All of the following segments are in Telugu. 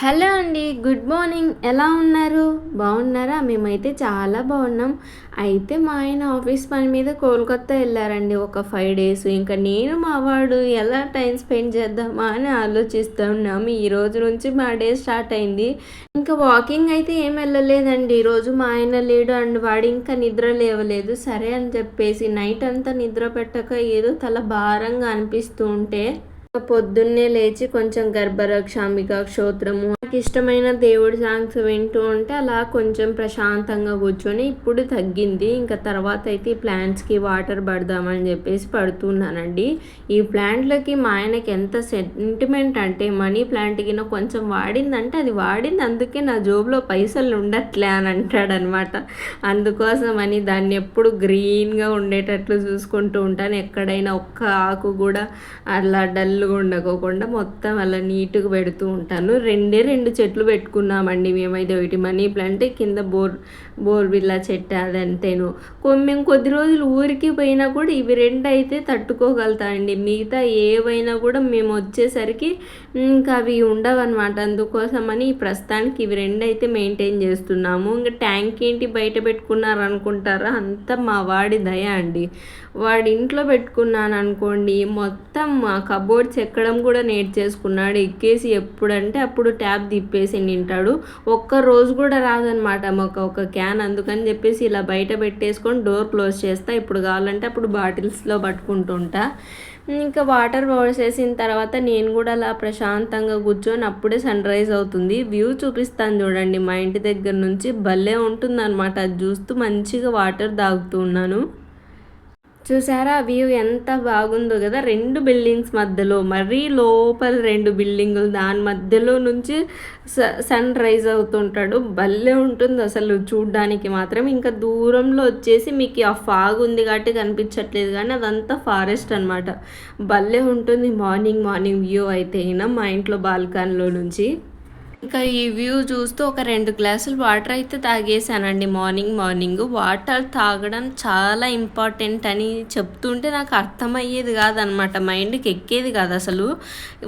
హలో అండి. Good morning. ఎలా ఉన్నారు? బాగున్నారా? మేమైతే చాలా బాగున్నాం. అయితే మా ఆయన ఆఫీస్ పని మీద కోల్కత్తా వెళ్ళారండి ఒక 5 డేస్. ఇంకా నేను మా వాడు ఎలా టైం స్పెండ్ చేద్దామా అని ఆలోచిస్తూ ఉన్నాము. ఈ రోజు నుంచి మా డే స్టార్ట్ అయింది. ఇంకా వాకింగ్ అయితే ఏం వెళ్ళలేదండి. ఈరోజు మా ఆయన లేడు అండ్ వాడు ఇంకా నిద్ర లేవలేదు. సరే అని చెప్పేసి నైట్ అంతా నిద్ర పెట్టక ఏదో తల భారంగా అనిపిస్తూ ఉంటే పొద్దున్నే లేచి కొంచెం గర్భరక్షాంబిక స్తోత్రము నాకు ఇష్టమైన దేవుడి సాంగ్స్ వింటూ ఉంటే అలా కొంచెం ప్రశాంతంగా కూర్చొని ఇప్పుడు తగ్గింది. ఇంకా తర్వాత అయితే ఈ ప్లాంట్స్కి వాటర్ పడదామని చెప్పేసి పడుతున్నానండి. ఈ ప్లాంట్లకి మా ఆయనకి ఎంత సెంటిమెంట్ అంటే మనీ ప్లాంట్కి కొంచెం వాడిందంటే అది వాడింది, అందుకే నా జోబులో పైసలు ఉండట్లే అని అంటాడనమాట. అందుకోసమని దాన్ని ఎప్పుడు గ్రీన్గా ఉండేటట్లు చూసుకుంటూ ఉంటాను. ఎక్కడైనా ఒక్క ఆకు కూడా అలా డల్గా ఉండకోకుండా మొత్తం అలా నీట్గా పెడుతూ ఉంటాను. రెండు చెట్లు పెట్టుకున్నామండి మేమైతే. ఒకటి మనీ ప్లాంట్, కింద బోర్బిల్లా చెట్టు, అదంతేను. మేము కొద్ది రోజులు ఊరికి పోయినా కూడా ఇవి రెండు అయితే తట్టుకోగలుగుతాయండి. మిగతా ఏవైనా కూడా మేము వచ్చేసరికి ఇంకా అవి ఉండవన్నమాట. అందుకోసమని ప్రస్తుతానికి ఇవి రెండు అయితే మెయింటైన్ చేస్తున్నాము. ఇంకా ట్యాంక్ ఏంటి బయట పెట్టుకున్నారు అనుకుంటారా? అంతా మా వాడి దయ అండి. వాడి ఇంట్లో పెట్టుకున్నాను అనుకోండి, మొత్తం మా కబోర్డ్స్ ఎక్కడం కూడా నేర్చేసుకున్నాడు. ఎక్కేసి ఎప్పుడంటే అప్పుడు ట్యాప్ తిప్పేసి నింటాడు. ఒక్క రోజు కూడా రాదనమాట మాకు ఒక క్యాన్. అందుకని చెప్పేసి ఇలా బయట పెట్టేసుకొని డోర్ క్లోజ్ చేస్తా. ఇప్పుడు కావాలంటే అప్పుడు బాటిల్స్లో పట్టుకుంటుంటా. ఇంకా వాటర్ పోసేసిన తర్వాత నేను కూడా అలా ప్రశాంతంగా కూర్చొని అప్పుడే సన్ రైజ్ అవుతుంది. వ్యూ చూపిస్తాను చూడండి. మా ఇంటి దగ్గర నుంచి భలే ఉంటుందన్నమాట. అది చూస్తూ మంచిగా వాటర్ తాగుతూ ఉన్నాను. చూసారా వ్యూ ఎంత బాగుందో కదా. 2 బిల్డింగ్స్ మధ్యలో, మరీ లోపల 2 బిల్డింగులు, దాని మధ్యలో నుంచి సన్ రైజ్ అవుతుంటాడు. భలే ఉంటుంది అసలు చూడ్డానికి మాత్రం. ఇంకా దూరంలో వచ్చేసి మీకు ఆ ఫాగ్ ఉంది కాబట్టి కనిపించట్లేదు, కానీ అదంతా ఫారెస్ట్ అనమాట. భలే ఉంటుంది మార్నింగ్ వ్యూ అయితే మా ఇంట్లో బాల్కనీలో నుంచి. ఇంకా ఈ వ్యూ చూస్తూ ఒక 2 గ్లాసులు వాటర్ అయితే తాగేసానండి. మార్నింగ్ వాటర్ తాగడం చాలా ఇంపార్టెంట్ అని చెప్తుంటే నాకు అర్థమయ్యేది కాదనమాట. మైండ్కి ఎక్కేది కాదు అసలు.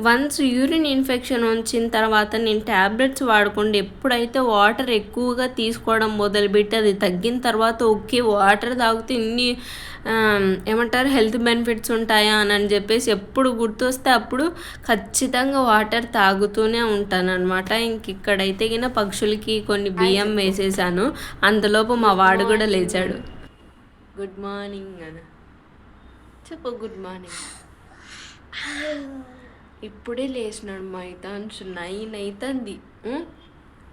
వన్స్ యూరిన్ ఇన్ఫెక్షన్ వచ్చిన తర్వాత నేను ట్యాబ్లెట్స్ వాడకుండా ఎప్పుడైతే వాటర్ ఎక్కువగా తీసుకోవడం మొదలుపెట్టి అది తగ్గిన తర్వాత ఓకే వాటర్ తాగితే ఇన్ని ఏమంటారు హెల్త్ బెనిఫిట్స్ ఉంటాయా అని చెప్పేసి ఎప్పుడు గుర్తొస్తే అప్పుడు ఖచ్చితంగా వాటర్ తాగుతూనే ఉంటాను అనమాట. ఇంక ఇక్కడైతే పక్షులకి కొన్ని బియ్యం వేసేసాను. అంతలోపు మా వాడు కూడా లేచాడు. గుడ్ మార్నింగ్ అని చెప్పు. Good morning. ఇప్పుడే లేచినాడు. మా అయితే 9 అవుతుంది.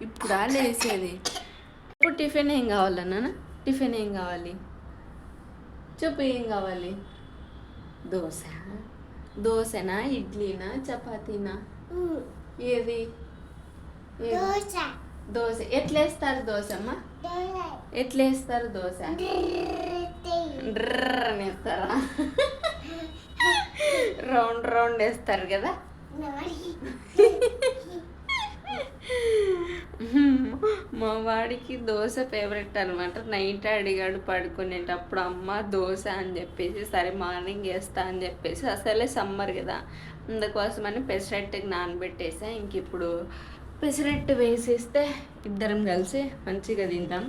ఇప్పుడా లేచేది? ఇప్పుడు టిఫిన్ ఏం కావాలన్నా? టిఫిన్ ఏం కావాలి చెప్పు. ఏం కావాలి? దోశనా, ఇడ్లీనా, చపాతీనా? ఏది? దోశ. ఎట్లేస్తారు దోశమ్మా? ఎట్లేస్తారు దోశ? డ్రని వేస్తారా? రౌండ్ వేస్తారు కదా. మా వాడికి దోశ ఫేవరెట్ అనమాట. నైట్ అడిగాడు పడుకునేటప్పుడు, అమ్మ దోశ అని చెప్పేసి. సరే మార్నింగ్ వేస్తా అని చెప్పేసి. అసలే సమ్మర్ కదా, అందుకోసమని పెసరట్టుకి నానబెట్టేసా. ఇంక ఇప్పుడు పెసరట్టు వేసేస్తే ఇద్దరం కలిసి మంచిగా తింటాం.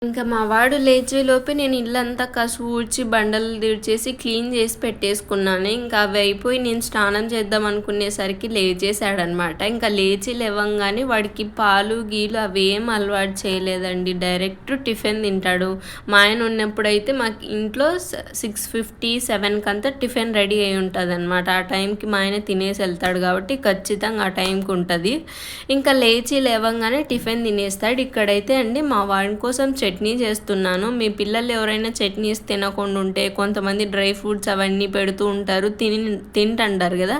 ఇంకా మా వాడు లేచేలోపే నేను ఇల్లంతా ఊడ్చి బండలు దిడ్చేసి క్లీన్ చేసి పెట్టేసుకున్నాను. ఇంకా అవి అయిపోయి నేను స్నానం చేద్దాం అనుకునేసరికి లేచేసాడనమాట. ఇంకా లేచి లేవంగానే వాడికి పాలు గీలు అవి ఏం అలవాటు చేయలేదండి. డైరెక్ట్ టిఫిన్ తింటాడు. మా ఆయన ఉన్నప్పుడైతే మాకు ఇంట్లో 6:50, 7కి అంతా టిఫిన్ రెడీ అయి ఉంటుంది అనమాట. ఆ టైంకి మా ఆయన తినేసి వెళ్తాడు కాబట్టి ఖచ్చితంగా ఆ టైంకి ఉంటుంది. ఇంకా లేచి లేవంగానే టిఫిన్ తినేస్తాడు. ఇక్కడైతే అండి మా వాడి కోసం చట్నీ చేస్తున్నాను. మీ పిల్లలు ఎవరైనా చట్నీస్ తినకుండా ఉంటే కొంతమంది డ్రై ఫ్రూట్స్ అవన్నీ పెడుతూ ఉంటారు, తింటుంటారు కదా.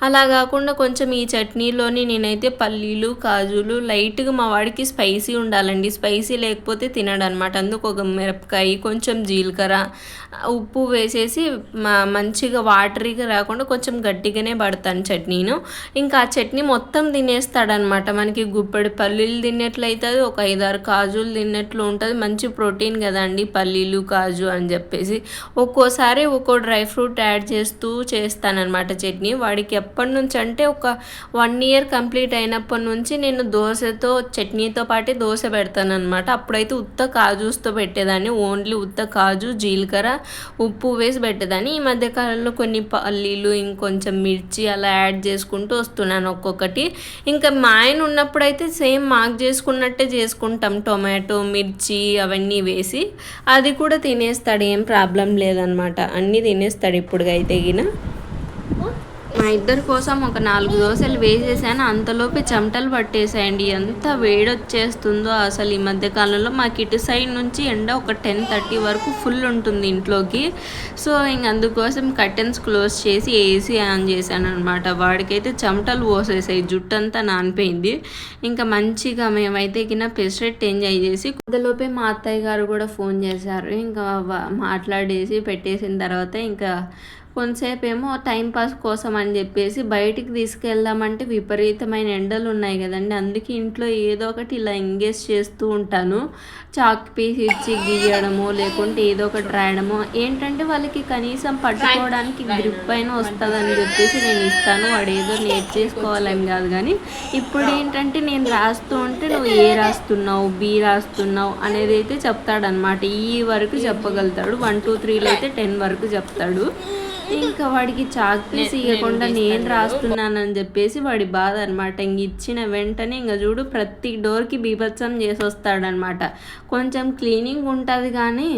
అలా కాకుండా కొంచెం ఈ చట్నీలోని నేనైతే పల్లీలు, కాజులు, లైట్గా మా వాడికి స్పైసీ ఉండాలండి. స్పైసీ లేకపోతే తినడు అనమాట. అందుకు ఒక మిరపకాయ, కొంచెం జీలకర్ర, ఉప్పు వేసేసి మంచిగా వాటరీగా రాకుండా కొంచెం గట్టిగానే పడతాను చట్నీను. ఇంకా ఆ చట్నీ మొత్తం తినేస్తాడనమాట. మనకి గుప్పెడు పల్లీలు తిన్నట్లయితుంది, ఒక 5-6 కాజులు తిన్నట్లు ఉంటుంది, ఉంటుంది, మంచి ప్రోటీన్ కదండి పల్లీలు కాజు అని చెప్పేసి. ఒక్కోసారి ఒక్కో డ్రై ఫ్రూట్ యాడ్ చేస్తూ చేస్తానన్నమాట చట్నీ. వాడికి ఎప్పటి నుంచి అంటే ఒక 1 ఇయర్ కంప్లీట్ అయినప్పటి నుంచి నేను దోశతో చట్నీతో పాటే దోశ పెడతాను అనమాట. అప్పుడైతే ఉత్త కాజుస్తో పెట్టేదాన్ని, ఓన్లీ ఉత్త కాజు జీలకర్ర ఉప్పు వేసి పెట్టేదాన్ని. ఈ మధ్యకాలంలో కొన్ని పల్లీలు ఇంకొంచెం మిర్చి అలా యాడ్ చేసుకుంటూ వస్తున్నాను ఒక్కొక్కటి. ఇంకా మా ఆయన ఉన్నప్పుడైతే సేమ్ మాకు చేసుకున్నట్టే చేసుకుంటాం, టొమాటో మిర్చి అవన్నీ వేసి. అది కూడా తినేస్తాడు, ఏం ప్రాబ్లం లేదనమాట, అన్నీ తినేస్తాడు ఇప్పుడుకైతే గిన. మా ఇద్దరి కోసం ఒక 4 దోశలు వేసేసాను, అంతలోపే చెమటలు పట్టేసాయండి. ఎంత వేడొచ్చేస్తుందో అసలు ఈ మధ్యకాలంలో. మాకు ఇటు సైడ్ నుంచి ఎండ ఒక 10:30 వరకు ఫుల్ ఉంటుంది ఇంట్లోకి. సో ఇంక అందుకోసం కర్టెన్స్ క్లోజ్ చేసి ఏసీ ఆన్ చేశాను అనమాట. వాడికైతే చెమటలు పోసేసాయి, జుట్టు అంతా నానిపోయింది. ఇంకా మంచిగా మేమైతే కింద పెసరెట్ ఎంజాయ్ చేసి, కొద్దిలోపే మా అత్తయ్య గారు కూడా ఫోన్ చేశారు. ఇంకా మాట్లాడేసి పెట్టేసిన తర్వాత ఇంకా కొంతసేపు ఏమో టైంపాస్ కోసం అని చెప్పేసి బయటికి తీసుకెళ్దామంటే విపరీతమైన ఎండలు ఉన్నాయి కదండి. అందుకే ఇంట్లో ఏదో ఒకటి ఇలా ఎంగేజ్ చేస్తూ ఉంటాను. చాక్ పీస్ ఇచ్చి గీయడము, లేకుంటే ఏదో ఒకటి రాయడము. ఏంటంటే వాళ్ళకి కనీసం పట్టుకోవడానికి గ్రిప్ అయినా వస్తుందని చెప్పేసి నేను ఇస్తాను. వాడు ఏదో నేర్చేసుకోవాలని కాదు, కానీ ఇప్పుడు ఏంటంటే నేను రాస్తూ ఉంటే నువ్వు ఏ రాస్తున్నావు, బి రాస్తున్నావు అనేది అయితే చెప్తాడనమాట. ఈ వరకు చెప్పగలుగుతాడు, 1 2 3లో అయితే 10 వరకు చెప్తాడు. ఇంకా వాడికి చాక్ పీస్ ఇవ్వకుండా నేను రాస్తున్నానని చెప్పేసి వాడి బాధ అనమాట. ఇంక ఇచ్చిన వెంటనే ఇంకా చూడు ప్రతి డోర్కి బీభత్సం చేసి వస్తాడనమాట. కొంచెం క్లీనింగ్ ఉంటుంది కానీ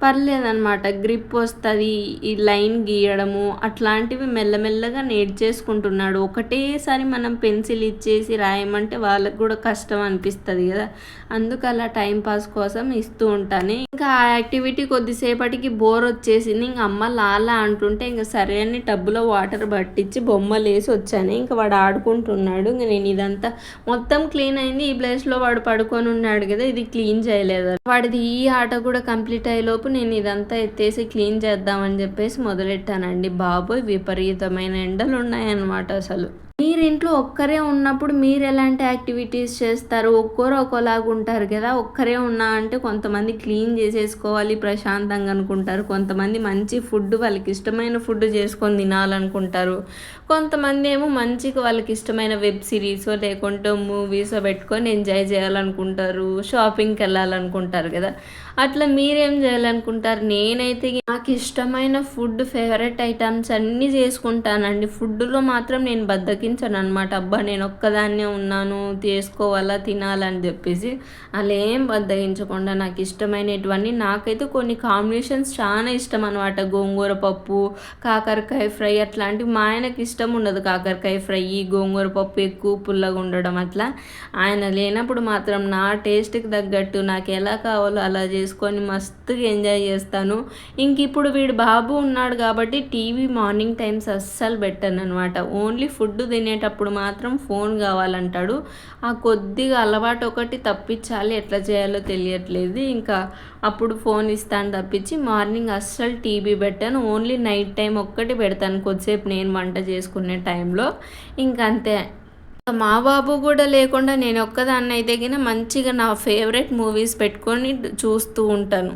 పర్లేదనమాట, గ్రిప్ వస్తుంది, ఈ లైన్ గీయడము అట్లాంటివి మెల్లమెల్లగా నేర్చేసుకుంటున్నాడు. ఒకటేసారి మనం పెన్సిల్ ఇచ్చేసి రాయమంటే వాళ్ళకు కూడా కష్టం అనిపిస్తుంది కదా, అందుకు అలా టైంపాస్ కోసం ఇస్తూ ఉంటాను. ఇంకా ఆ యాక్టివిటీ కొద్దిసేపటికి బోర్ వచ్చేసింది. ఇంక అమ్మ లాలా అంటుంటే ఇంకా సరే అని టబ్బులో వాటర్ పట్టించి బొమ్మలు వేసి వచ్చాను. ఇంకా వాడు ఆడుకుంటున్నాడు. ఇంకా నేను ఇదంతా మొత్తం క్లీన్ అయింది. ఈ ప్లేస్లో వాడు పడుకొని ఉన్నాడు కదా, ఇది క్లీన్ చేయలేదు. వాడిది ఈ ఆట కూడా కంప్లీట్ అయ్యేలోపు నేను ఇదంతా ఎత్తేసి క్లీన్ చేద్దామని చెప్పేసి మొదలెట్టానండి. బాబోయ్ విపరీతమైన ఎండలు ఉన్నాయన్నమాట అసలు. మీరు ఇంట్లో ఒక్కరే ఉన్నప్పుడు మీరు ఎలాంటి యాక్టివిటీస్ చేస్తారు? ఒక్కోరు ఒక్కోలాగా ఉంటారు కదా. ఒక్కరే ఉన్నా అంటే కొంతమంది క్లీన్ చేసేసుకోవాలి ప్రశాంతంగా అనుకుంటారు, కొంతమంది మంచి ఫుడ్ వాళ్ళకి ఇష్టమైన ఫుడ్ చేసుకొని తినాలనుకుంటారు, కొంతమంది ఏమో మంచిగా వాళ్ళకి ఇష్టమైన వెబ్ సిరీసో లేకుంటే మూవీసో పెట్టుకొని ఎంజాయ్ చేయాలనుకుంటారు, షాపింగ్కి వెళ్ళాలనుకుంటారు కదా. అట్లా మీరేం చేయాలనుకుంటారు? నేనైతే నాకు ఇష్టమైన ఫుడ్ ఫేవరెట్ ఐటమ్స్ అన్నీ చేసుకుంటానండి. ఫుడ్లో మాత్రం నేను బద్దకించను అనమాట. అబ్బా నేను ఒక్కదాన్నే ఉన్నాను చేసుకోవాలా తినాలని చెప్పేసి అలా ఏం బద్దగించకుండా నాకు ఇష్టమైనటువన్నీ. నాకైతే కొన్ని కాంబినేషన్స్ చాలా ఇష్టం అనమాట. గోంగూర పప్పు, కాకరకాయ ఫ్రై అట్లాంటివి. మా ఆయనకి ఇష్టం ఉండదు కాకరకాయ ఫ్రై, గోంగూర పప్పు ఎక్కువ పుల్లగా ఉండడం అట్లా. ఆయన లేనప్పుడు మాత్రం నా టేస్ట్కి తగ్గట్టు నాకు ఎలా కావాలో అలా చేసుకొని మస్తుగా ఎంజాయ్ చేస్తాను. ఇంక ఇప్పుడు వీడు బాబు ఉన్నాడు కాబట్టి టీవీ మార్నింగ్ టైమ్స్ అస్సలు పెట్టాను అనమాట. ఓన్లీ ఫుడ్ తినేటప్పుడు మాత్రం ఫోన్ కావాలంటాడు. ఆ కొద్దిగా అలవాటు ఒకటి తప్పించాలి, ఎట్లా చేయాలో తెలియట్లేదు. ఇంకా అప్పుడు ఫోన్ ఇస్తాను తప్పించి మార్నింగ్ అస్సలు టీవీ పెట్టాను. ఓన్లీ నైట్ టైం ఒక్కటి పెడతాను కొద్దిసేపు నేను వంట చేసుకునే టైంలో. ఇంకంతే. మా బాబు కూడా లేకుండా నేను ఒక్కదాన్ని అయితే కింద మంచిగా నా ఫేవరెట్ మూవీస్ పెట్టుకొని చూస్తూ ఉంటాను.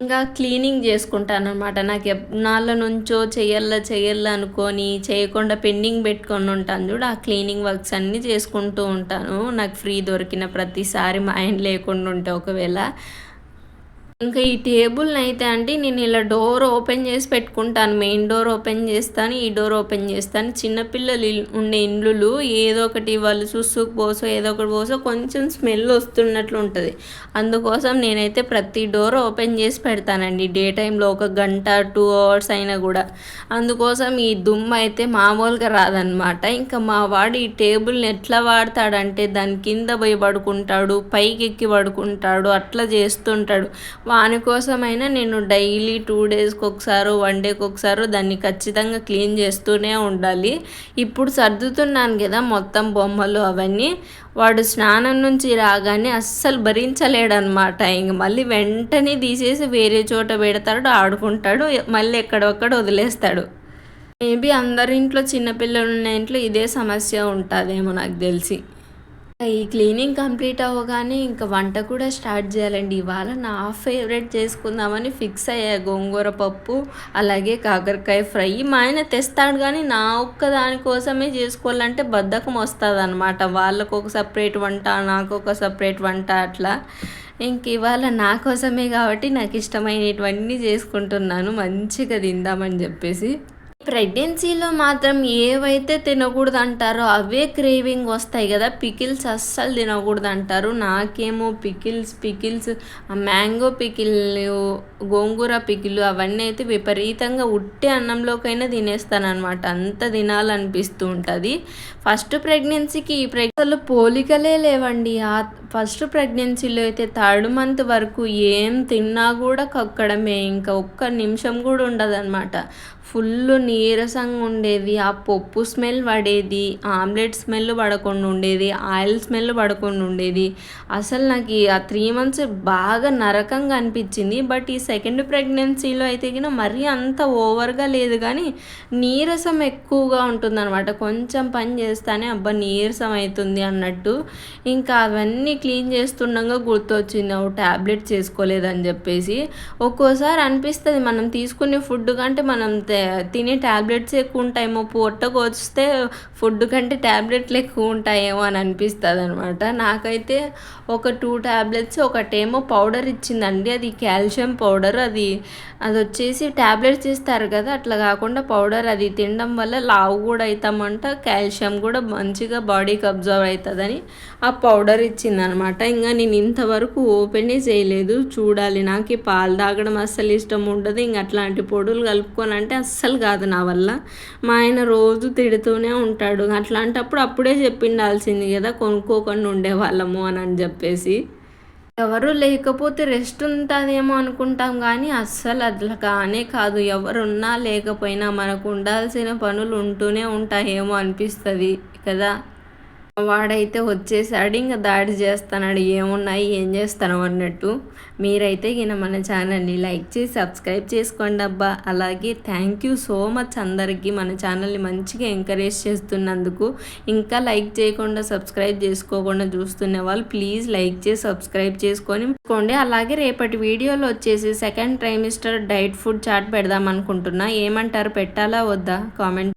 ఇంకా క్లీనింగ్ చేసుకుంటాను అనమాట. నాకు ఎన్నాళ్ళ నుంచో చెయ్యాల అనుకొని చేయకుండా పెండింగ్ పెట్టుకొని ఉంటాను చూడు, ఆ క్లీనింగ్ వర్క్స్ అన్నీ చేసుకుంటూ ఉంటాను నాకు ఫ్రీ దొరికిన ప్రతిసారి, మా ఆయన లేకుండా ఉంటే ఒకవేళ. ఇంకా ఈ టేబుల్ని అయితే అంటే నేను ఇలా డోర్ ఓపెన్ చేసి పెట్టుకుంటాను. మెయిన్ డోర్ ఓపెన్ చేస్తాను, ఈ డోర్ ఓపెన్ చేస్తాను. చిన్నపిల్లలు ఉండే ఇండ్లు ఏదో ఒకటి వాళ్ళు సుసుకు పోసో ఏదో ఒకటి పోసో కొంచెం స్మెల్ వస్తున్నట్లు ఉంటుంది. అందుకోసం నేనైతే ప్రతి డోర్ ఓపెన్ చేసి పెడతానండి డే టైంలో, 1 గంట 2 అవర్స్ అయినా కూడా. అందుకోసం ఈ దుమ్ము అయితే మామూలుగా రాదనమాట. ఇంకా మా వాడు ఈ టేబుల్ని ఎట్లా వాడతాడంటే దాని కింద పోయి పడుకుంటాడు, పైకి ఎక్కి పడుకుంటాడు, అట్లా చేస్తుంటాడు. వాని కోసమైనా నేను డైలీ 2 డేస్కి ఒకసారి 1 డేకి ఒకసారి దాన్ని ఖచ్చితంగా క్లీన్ చేస్తూనే ఉండాలి. ఇప్పుడు సర్దుతున్నాను కదా మొత్తం బొమ్మలు అవన్నీ. వాడు స్నానం నుంచి రాగానే అస్సలు భరించలేడనమాట. ఇంక మళ్ళీ వెంటనే తీసేసి వేరే చోట పెడతాడు, ఆడుకుంటాడు, మళ్ళీ ఎక్కడొక్కడ వదిలేస్తాడు. మేబీ అందరి ఇంట్లో చిన్నపిల్లలు ఉన్న ఇంట్లో ఇదే సమస్య ఉంటుందేమో నాకు తెలిసి. ఈ క్లీనింగ్ కంప్లీట్ అవ్వగానే ఇంక వంట కూడా స్టార్ట్ చేయాలండి. ఇవాళ నా ఫేవరెట్ చేసుకుందామని ఫిక్స్ అయ్యా. గోంగూర పప్పు, అలాగే కాకరకాయ ఫ్రై. మా ఆయన తెస్తాడు కానీ నా ఒక్క దానికోసమే చేసుకోవాలంటే బద్ధకం వస్తదనమాట. వాళ్ళకొక సపరేట్ వంట, నాకొక సపరేట్ వంట అట్లా. ఇంక ఇవాళ నా కోసమే కాబట్టి నాకు ఇష్టమైనటువన్నీ చేసుకుంటున్నాను మంచిగా తిందామని చెప్పేసి. ప్రెగ్నెన్సీలో మాత్రం ఏవైతే తినకూడదు అంటారో అవే క్రేవింగ్ వస్తాయి కదా. పికిల్స్ అస్సలు తినకూడదు అంటారు. నాకేమో పికిల్స్ మ్యాంగో పికిల్, గోంగూర పికిల్ అవన్నీ అయితే విపరీతంగా ఉట్టి అన్నంలోకైనా తినేస్తానమాట. అంత తినాలనిపిస్తూ ఉంటుంది. ఫస్ట్ ప్రెగ్నెన్సీకి ఈ అసలు పోలికలే లేవండి. ఆ ఫస్ట్ ప్రెగ్నెన్సీలో అయితే 3rd మంత్ వరకు ఏం తిన్నా కూడా కక్కడమే, ఇంకా ఒక్క నిమిషం కూడా ఉండదన్నమాట. ఫుల్ నీరసంగా ఉండేది. ఆ పప్పు స్మెల్ పడేది, ఆమ్లెట్ స్మెల్ పడకుండా ఉండేది, ఆయిల్ స్మెల్ పడకుండా ఉండేది. అసలు నాకు ఆ 3 మంత్స్ బాగా నరకంగా అనిపించింది. బట్ ఈ సెకండ్ ప్రెగ్నెన్సీలో అయితే గిన మరీ అంత ఓవర్గా లేదు కానీ నీరసం ఎక్కువగా ఉంటుందన్నమాట. కొంచెం పని చేస్తానే అబ్బా నీరసం అవుతుంది అన్నట్టు. ఇంకా అవన్నీ క్లీన్ చేస్తుండగా గుర్తొచ్చింది ట్యాబ్లెట్ చేసుకోలేదని చెప్పేసి. ఒక్కోసారి అనిపిస్తుంది మనం తీసుకునే ఫుడ్ కంటే మనం తినే ట్యాబ్లెట్స్ ఎక్కువ ఉంటాయేమో, పొట్టకు వస్తే ఫుడ్ కంటే ట్యాబ్లెట్లు ఎక్కువ ఉంటాయేమో అని అనిపిస్తుంది అనమాట. నాకైతే ఒక 2 ట్యాబ్లెట్స్, ఒకటేమో పౌడర్ ఇచ్చిందండి. అది కాల్షియం పౌడర్. అది వచ్చేసి ట్యాబ్లెట్స్ ఇస్తారు కదా అట్లా కాకుండా పౌడర్. అది తినడం వల్ల లావు కూడా అవుతామంట, కాల్షియం కూడా మంచిగా బాడీకి అబ్జర్వ్ అవుతుందని ఆ పౌడర్ ఇచ్చిందనమాట. ఇంకా నేను ఇంతవరకు ఓపెనే చేయలేదు, చూడాలి. నాకు పాలు తాగడం అస్సలు ఇష్టం ఉండదు. ఇంక అట్లాంటి పొడులు కలుపుకొని అంటే అస్సలు కాదు నా వల్ల. మా ఆయన రోజు తిడుతూనే ఉంటాడు. అట్లాంటప్పుడు అప్పుడే చెప్పిండాల్సింది కదా కొనుక్కోకుండా ఉండేవాళ్ళము అని చెప్పేసి. ఎవరు లేకపోతే రెస్ట్ ఉంటుందేమో అనుకుంటాం కానీ అస్సలు అట్లా కానే కాదు. ఎవరున్నా లేకపోయినా మనకు ఉండాల్సిన పనులు ఉంటూనే ఉంటాయేమో అనిపిస్తుంది కదా. వాడైతే వచ్చేసాడు, ఇంకా దాడి చేస్తున్నాడు. ఏమున్నాయి ఏం చేస్తాను అన్నట్టు. మీరైతే ఈయన మన ఛానల్ని లైక్ చేసి సబ్స్క్రైబ్ చేసుకోండి అబ్బా. అలాగే థ్యాంక్ యూ సో మచ్ అందరికీ మన ఛానల్ని మంచిగా ఎంకరేజ్ చేస్తున్నందుకు. ఇంకా లైక్ చేయకుండా సబ్స్క్రైబ్ చేసుకోకుండా చూస్తున్న వాళ్ళు ప్లీజ్ లైక్ చేసి సబ్స్క్రైబ్ చేసుకోండి. అలాగే రేపటి వీడియోలో వచ్చేసి second trimester diet food chart పెడదాం అనుకుంటున్నా. ఏమంటారు, పెట్టాలా వద్దా? కామెంట్